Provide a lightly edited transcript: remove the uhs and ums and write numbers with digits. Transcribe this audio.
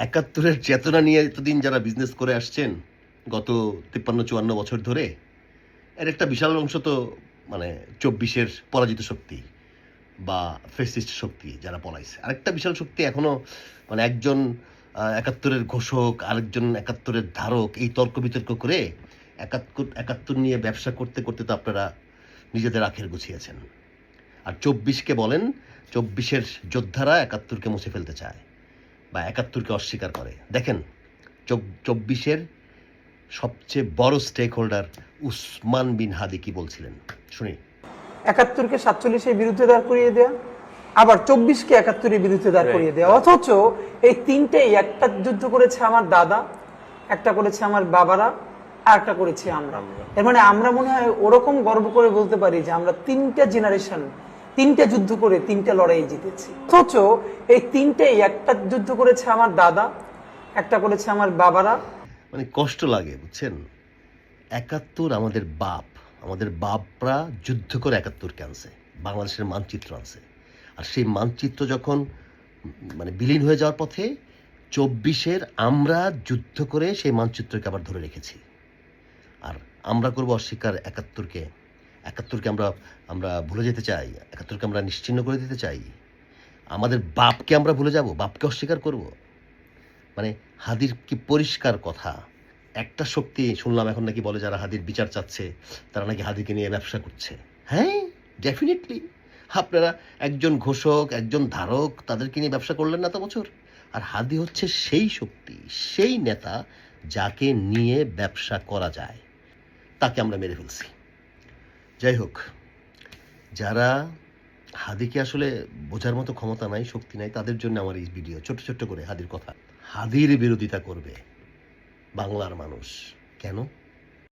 একাত্তরের চেতনা নিয়ে এতদিন যারা বিজনেস করে আসছেন গত 53-54 বছর ধরে, এর একটা বিশাল অংশ তো মানে 24-এর পরাজিত শক্তি বা ফেসিস্ট শক্তি যারা পলাইছে। আরেকটা বিশাল শক্তি এখনো মানে একজন একাত্তরের ঘোষক, আরেকজন একাত্তরের ধারক, এই তর্ক বিতর্ক করে একাত্তর নিয়ে ব্যবসা করতে করতে তো আপনারা নিজেদের আখের গুছিয়েছেন। আর 24কে বলেন 24-এর যোদ্ধারা একাত্তরকে মুছে ফেলতে চায় বা একাত্তরকে অস্বীকার করে। দেখেন 24-এর সবচেয়ে বড় স্টেক হোল্ডার উসমান বিন হাদি কি বলছিলেন শুনি। 71কে 47-এর বিরুদ্ধে দাঁড় করিয়ে দেয়া, আবার 24কে 71-এর বিরুদ্ধে দাঁড় করিয়ে দেয়া, অথচ এই তিনটেই, একটা যুদ্ধ করেছে আমার দাদা, একটা করেছে আমার বাবারা, আর একটা করেছি আমরা। এর মানে আমরা মনে হয় ওরকম গর্ব করে বলতে পারি যে আমরা তিনটা জেনারেশন, তিনটা যুদ্ধ করে তিনটা লড়াই জিতেছি। অথচ এই তিনটেই, একটা যুদ্ধ করেছে আমার দাদা, একটা করেছে আমার বাবারা। মানে কষ্ট লাগে বুঝছেন। একাত্তর আমাদের বাপরা যুদ্ধ করে একাত্তরকে আনছে, বাংলাদেশের মানচিত্র আনছে। আর সেই মানচিত্র যখন মানে বিলীন হয়ে যাওয়ার পথে 24-এর আমরা যুদ্ধ করে সেই মানচিত্রকে আবার ধরে রেখেছি। আর আমরা করবো অস্বীকার একাত্তরকে আমরা ভুলে যেতে চাই, একাত্তরকে আমরা নিশ্চিহ্ন করে দিতে চাই। আমাদের বাপকে আমরা ভুলে যাব, বাপকে অস্বীকার করব। মানে হাদির কি পরিষ্কার কথা। একটা শক্তি শুনলাম এখন নাকি বলে যারা হাদির বিচার চাচ্ছে তারা নাকি হাদিকে নিয়ে ব্যবসা করছে। হ্যাঁ, ডেফিনেটলি। আপনারা একজন ঘোষক, একজন ধারক, তাদেরকে নিয়ে ব্যবসা করলেন না তো বছর। আর হাদি হচ্ছে সেই শক্তি, সেই নেতা যাকে নিয়ে ব্যবসা করা যায়, তাকে আমরা মেরে ফেলছি। যাই হোক, যারা হাদিকে আসলে বোঝার মতো ক্ষমতা নাই, শক্তি নাই, তাদের জন্য আমার এই ভিডিও। ছোট্ট ছোট্ট করে হাদির কথা। হাদির বিরোধিতা করবে বাংলার মানুষ। কেন?